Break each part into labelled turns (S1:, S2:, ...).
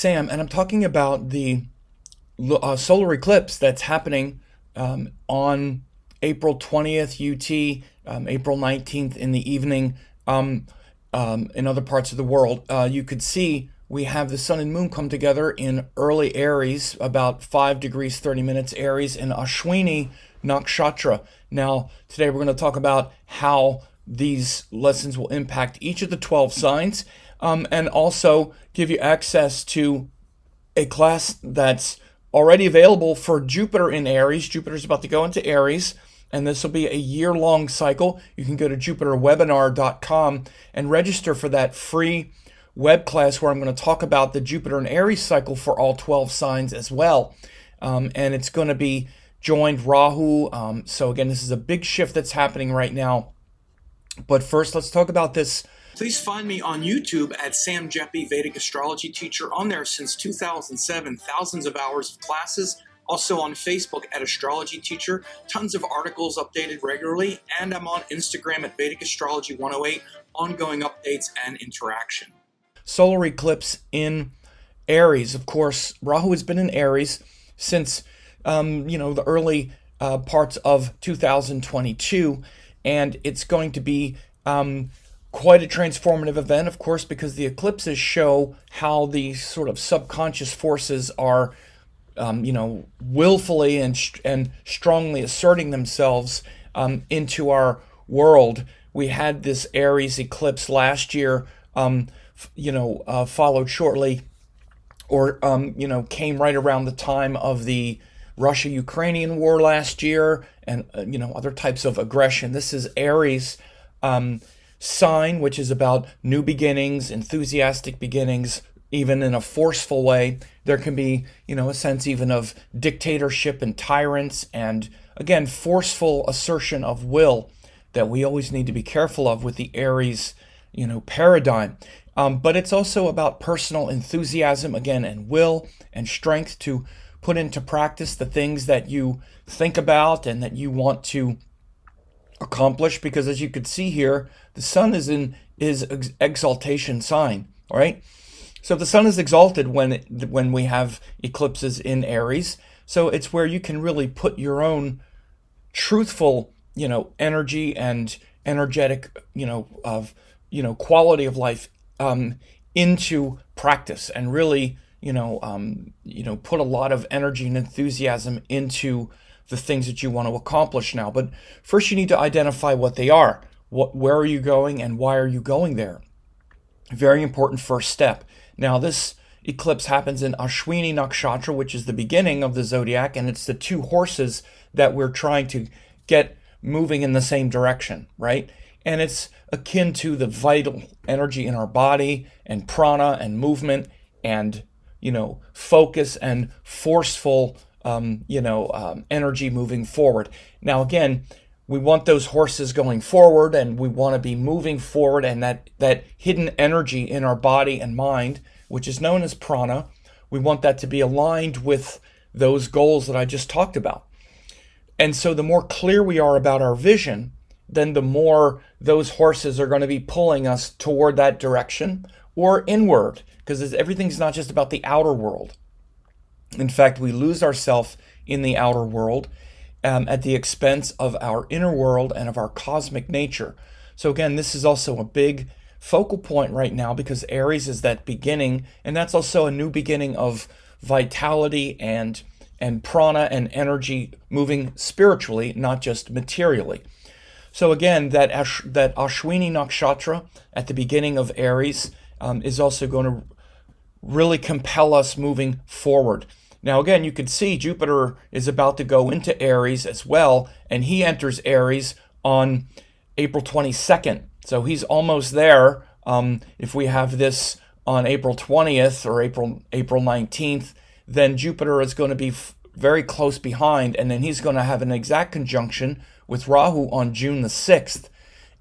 S1: Sam, and I'm talking about the solar eclipse that's happening on April 20th UT, April 19th in the evening in other parts of the world. You could see we have the sun and moon come together in early Aries, about 5 degrees 30 minutes Aries in Ashwini Nakshatra. Now, today we're going to talk about how these lessons will impact each of the 12 signs, and also give you access to a class that's already available for Jupiter in Aries. Jupiter's about to go into Aries, and this will be a year-long cycle. You can go to jupiterwebinar.com and register for that free web class where I'm going to talk about the Jupiter and Aries cycle for all 12 signs as well. And it's going to be joined Rahu. So again, this is a big shift that's happening right now. But first, let's talk about this. Please find me on YouTube at Sam Jeppy, Vedic Astrology Teacher, on there since 2007, thousands of hours of classes. Also on Facebook at Astrology Teacher, tons of articles updated regularly, and I'm on Instagram at Vedic Astrology 108, ongoing updates and interaction. Solar eclipse in Aries. Of course, Rahu has been in Aries since the early parts of 2022, and it's going to be quite a transformative event, of course, because the eclipses show how the sort of subconscious forces are, willfully and strongly asserting themselves into our world. We had this Aries eclipse last year, followed shortly, or came right around the time of the Russia-Ukrainian war last year, and other types of aggression. This is Aries sign, which is about new beginnings, enthusiastic beginnings, even in a forceful way. There can be, a sense even of dictatorship and tyrants, and again, forceful assertion of will that we always need to be careful of with the Aries, paradigm. But it's also about personal enthusiasm, again, and will and strength to put into practice the things that you think about and that you want to accomplish, because as you could see here, the sun is in his exaltation sign. All right, so the sun is exalted when we have eclipses in Aries. So it's where you can really put your own truthful, energy and energetic, quality of life into practice, and really, put a lot of energy and enthusiasm into the things that you want to accomplish now. But first you need to identify what they are. Where are you going and why are you going there? Very important first step. Now this eclipse happens in Ashwini Nakshatra, which is the beginning of the zodiac, and it's the two horses that we're trying to get moving in the same direction, right? And it's akin to the vital energy in our body and prana and movement and, focus and forceful energy moving forward. Now, again, we want those horses going forward, and we want to be moving forward, and that hidden energy in our body and mind, which is known as prana, we want that to be aligned with those goals that I just talked about. And so the more clear we are about our vision, then the more those horses are going to be pulling us toward that direction or inward, because everything's not just about the outer world. In fact, we lose ourselves in the outer world at the expense of our inner world and of our cosmic nature. So again, this is also a big focal point right now, because Aries is that beginning, and that's also a new beginning of vitality and prana and energy moving spiritually, not just materially. So again, that Ashwini Nakshatra at the beginning of Aries is also going to really compel us moving forward. Now, again, you could see Jupiter is about to go into Aries as well, and he enters Aries on April 22nd. So he's almost there. If we have this on April 20th or April 19th, then Jupiter is going to be very close behind, and then he's going to have an exact conjunction with Rahu on June the 6th,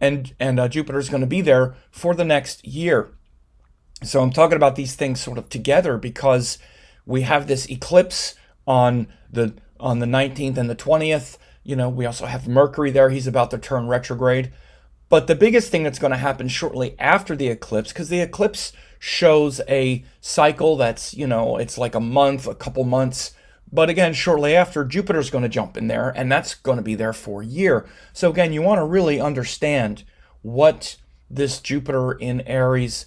S1: and Jupiter is going to be there for the next year. So I'm talking about these things sort of together because we have this eclipse on the 19th and the 20th. We also have Mercury there. He's about to turn retrograde. But the biggest thing that's going to happen shortly after the eclipse, because the eclipse shows a cycle that's, it's like a month, a couple months. But again, shortly after, Jupiter's going to jump in there, and that's going to be there for a year. So again, you want to really understand what this Jupiter in Aries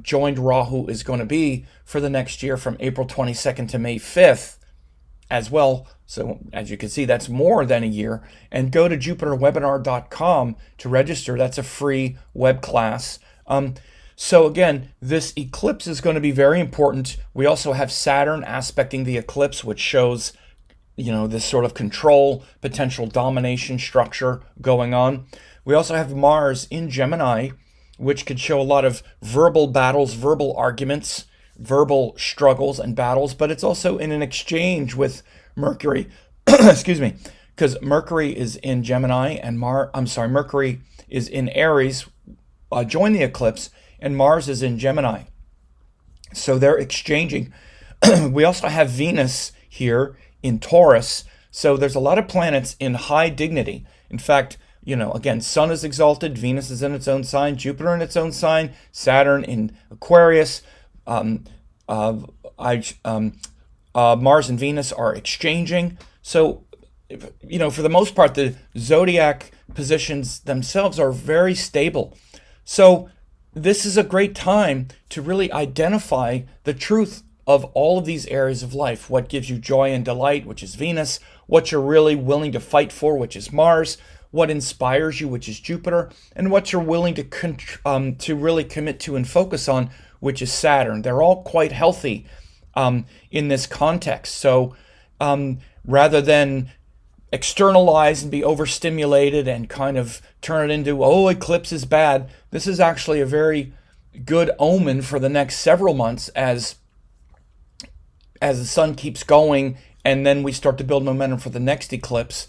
S1: joined Rahu is going to be for the next year from April 22nd to May 5th as well. So as you can see, that's more than a year. And go to jupiterwebinar.com to register. That's a free web class. So again, this eclipse is going to be very important. We also have Saturn aspecting the eclipse, which shows, this sort of control, potential domination structure going on. We also have Mars in Gemini, which could show a lot of verbal battles, verbal arguments, verbal struggles and battles, but it's also in an exchange with Mercury, excuse me, because Mercury is in Gemini and Mercury is in Aries, join the eclipse, and Mars is in Gemini. So they're exchanging. We also have Venus here in Taurus. So there's a lot of planets in high dignity. In fact, again, Sun is exalted, Venus is in its own sign, Jupiter in its own sign, Saturn in Aquarius, Mars and Venus are exchanging. So, for the most part, the zodiac positions themselves are very stable. So this is a great time to really identify the truth of all of these areas of life. What gives you joy and delight, which is Venus, what you're really willing to fight for, which is Mars, what inspires you, which is Jupiter, and what you're willing to really commit to and focus on, which is Saturn. They're all quite healthy in this context. So rather than externalize and be overstimulated and kind of turn it into, eclipse is bad, this is actually a very good omen for the next several months as the sun keeps going, and then we start to build momentum for the next eclipse.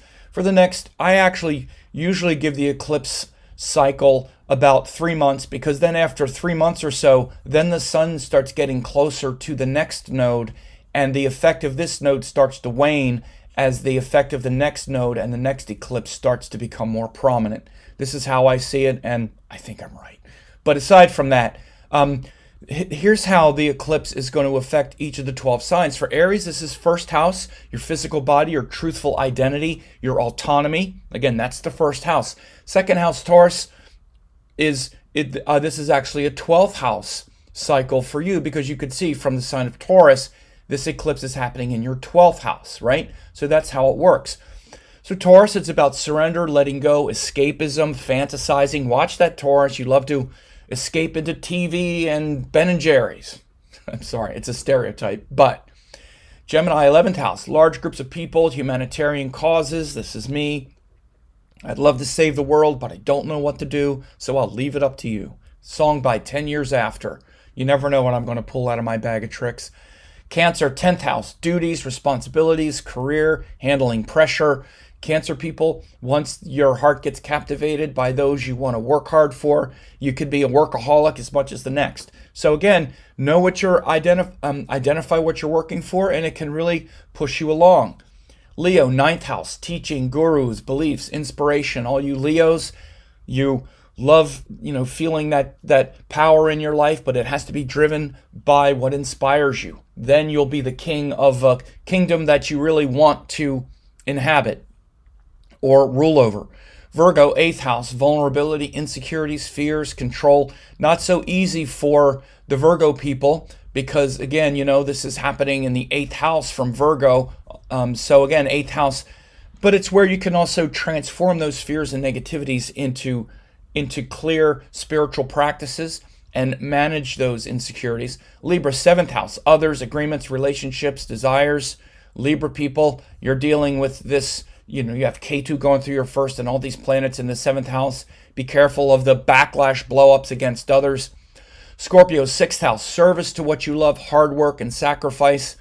S1: I actually usually give the eclipse cycle about 3 months, because then after 3 months or so, then the sun starts getting closer to the next node, and the effect of this node starts to wane as the effect of the next node and the next eclipse starts to become more prominent. This is how I see it, and I think I'm right. But aside from that, here's how the eclipse is going to affect each of the 12 signs. For Aries, this is first house, your physical body, your truthful identity, your autonomy. Again, that's the first house. Second house, Taurus, this is actually a 12th house cycle for you, because you could see from the sign of Taurus, this eclipse is happening in your 12th house, right? So that's how it works. So Taurus, it's about surrender, letting go, escapism, fantasizing. Watch that, Taurus. You love to escape into TV and Ben and Jerry's. I'm sorry, it's a stereotype. But Gemini, 11th house, large groups of people, humanitarian causes. This is me. I'd love to save the world, but I don't know what to do, so I'll leave it up to you. Song by 10 Years After. You never know what I'm going to pull out of my bag of tricks. Cancer, 10th house, duties, responsibilities, career, handling pressure. Cancer people, once your heart gets captivated by those you want to work hard for, you could be a workaholic as much as the next. So again, know what you're identify what you're working for, and it can really push you along. Leo, 9th house, teaching, gurus, beliefs, inspiration. All you Leos, you love, feeling that power in your life, but it has to be driven by what inspires you. Then you'll be the king of a kingdom that you really want to inhabit or rule over. Virgo, 8th house, vulnerability, insecurities, fears, control. Not so easy for the Virgo people, because again, this is happening in the 8th house from Virgo. So again, 8th house, but it's where you can also transform those fears and negativities into clear spiritual practices and manage those insecurities. Libra, 7th house, others, agreements, relationships, desires. Libra people, you're dealing with this, you have K2 going through your first and all these planets in the 7th house. Be careful of the backlash, blow-ups against others. Scorpio, 6th house, service to what you love, hard work and sacrifice.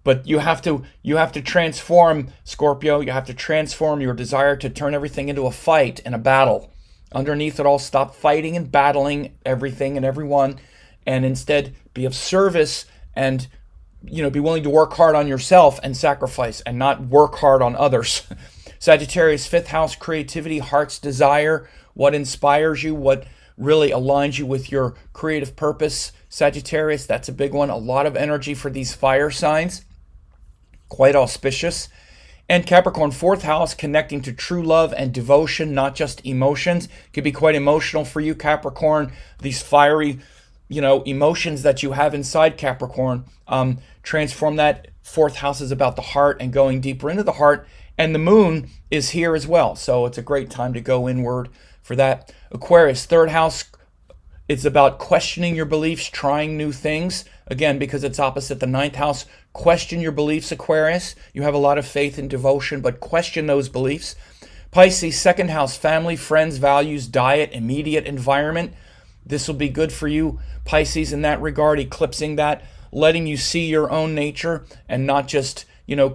S1: But you have to transform, Scorpio, you have to transform your desire to turn everything into a fight and a battle. Underneath it all, stop fighting and battling everything and everyone, and instead be of service and be willing to work hard on yourself and sacrifice, and not work hard on others. Sagittarius, 5th house, creativity, heart's desire, what inspires you, what really aligns you with your creative purpose. Sagittarius, that's a big one. A lot of energy for these fire signs. Quite auspicious. And Capricorn, 4th house, connecting to true love and devotion, not just emotions. Could be quite emotional for you, Capricorn. These fiery, emotions that you have inside Capricorn. Transform that. 4th house is about the heart and going deeper into the heart. And the moon is here as well. So it's a great time to go inward for that. Aquarius, 3rd house, it's about questioning your beliefs, trying new things. Again, because it's opposite the 9th house, question your beliefs, Aquarius. You have a lot of faith and devotion, but question those beliefs. Pisces, 2nd house, family, friends, values, diet, immediate environment. This will be good for you, Pisces, in that regard, eclipsing that, letting you see your own nature and not just,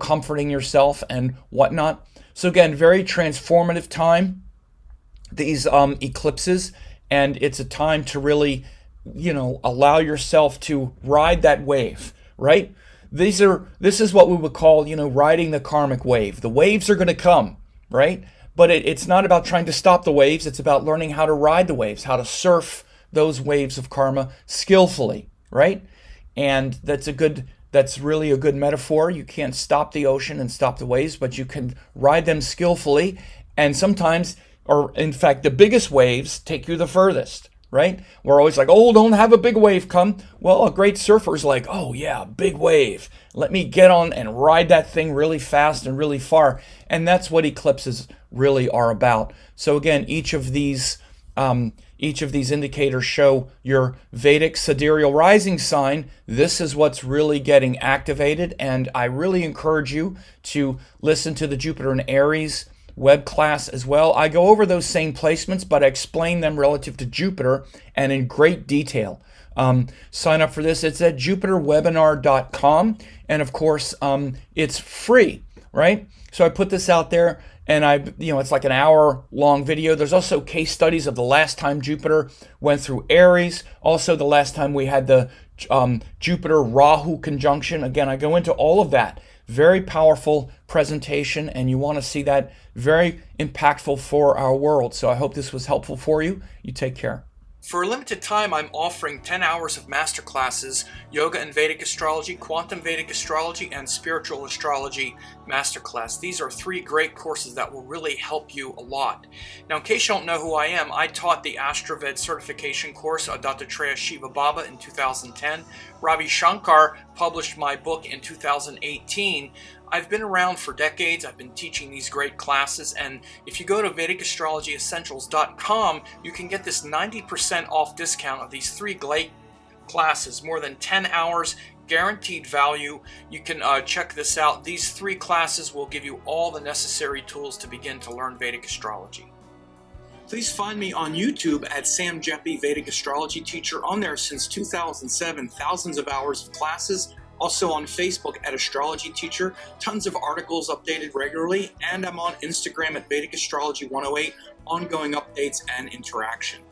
S1: comforting yourself and whatnot. So again, very transformative time, these eclipses, and it's a time to really, allow yourself to ride that wave, right? This is what we would call, riding the karmic wave. The waves are going to come, right? But it's not about trying to stop the waves. It's about learning how to ride the waves, how to surf those waves of karma skillfully, right? And that's really a good metaphor. You can't stop the ocean and stop the waves, but you can ride them skillfully. And sometimes, or in fact, the biggest waves take you the furthest, right? We're always like, oh, don't have a big wave come. Well, a great surfer is like, oh yeah, big wave. Let me get on and ride that thing really fast and really far. And that's what eclipses really are about. So again, each of these indicators show your Vedic sidereal rising sign. This is what's really getting activated. And I really encourage you to listen to the Jupiter and Aries web class as well. I go over those same placements, but I explain them relative to Jupiter and in great detail. Sign up for this. It's at jupiterwebinar.com. And of course, it's free, right? So I put this out there and it's like an hour long video. There's also case studies of the last time Jupiter went through Aries. Also the last time we had the Jupiter Rahu conjunction. Again, I go into all of that. Very powerful presentation, and you want to see that. Very impactful for our world. So I hope this was helpful for you. You take care. For a limited time, I'm offering 10 hours of masterclasses, Yoga and Vedic Astrology, Quantum Vedic Astrology, and Spiritual Astrology Masterclass. These are 3 great courses that will really help you a lot. Now, in case you don't know who I am, I taught the AstroVed certification course, Dattatreya Shiva Baba, in 2010. Ravi Shankar published my book in 2018. I've been around for decades. I've been teaching these great classes, and if you go to VedicAstrologyEssentials.com, you can get this 90% off discount of these 3 great classes, more than 10 hours, guaranteed value. You can check this out. These 3 classes will give you all the necessary tools to begin to learn Vedic astrology. Please find me on YouTube at Sam Jeppy, Vedic Astrology Teacher. On there since 2007, thousands of hours of classes. Also on Facebook at Astrology Teacher, tons of articles updated regularly, and I'm on Instagram at Vedic Astrology 108, ongoing updates and interaction.